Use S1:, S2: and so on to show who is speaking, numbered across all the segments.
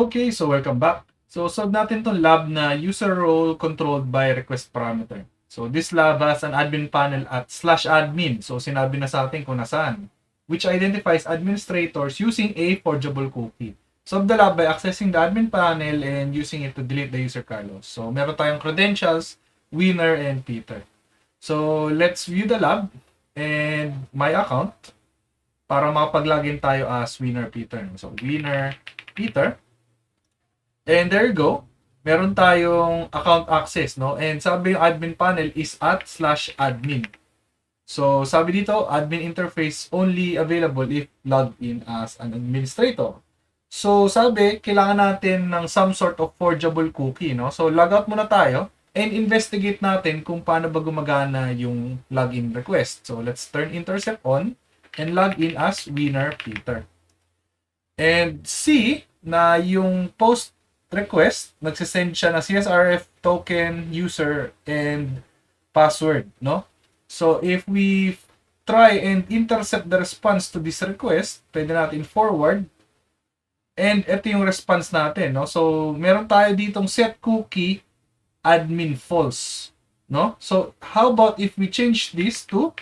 S1: Okay, so welcome back. So solve natin tong lab na user role controlled by request parameter. So this lab has an admin panel at /admin. So sinabi na sa atin kung nasaan, which identifies administrators using a forgeable cookie. Solve the lab by accessing the admin panel and using it to delete the user Carlos. So meron tayong credentials, winner, and Peter. So let's view the lab and my account para makapag-login tayo as winner Peter. So winner Peter. And there you go. Meron tayong account access, no? And sabi yung admin panel is at /admin. So, sabi dito, admin interface only available if logged in as an administrator. So, sabi, kailangan natin ng some sort of forgeable cookie, no? So, log out muna tayo and investigate natin kung paano ba gumagana yung login request. So, let's turn intercept on and log in as winner Peter. And see na yung post request, nagsisend siya na CSRF token, user, and password, no? So, if we try and intercept the response to this request, pwede natin forward. And ito yung response natin, no? So, meron tayo ditong set cookie admin false, no? So, how about if we change this to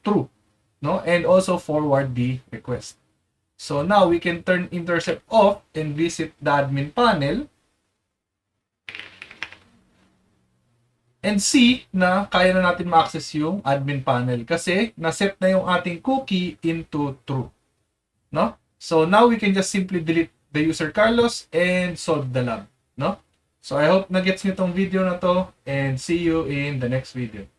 S1: true, no? And also forward the request. So, now we can turn intercept off and visit the admin panel and see na kaya na natin ma-access yung admin panel kasi na-set na yung ating cookie into true. No? So, now we can just simply delete the user Carlos and solve the lab. No? So, I hope na-gets nyo tong video na to and see you in the next video.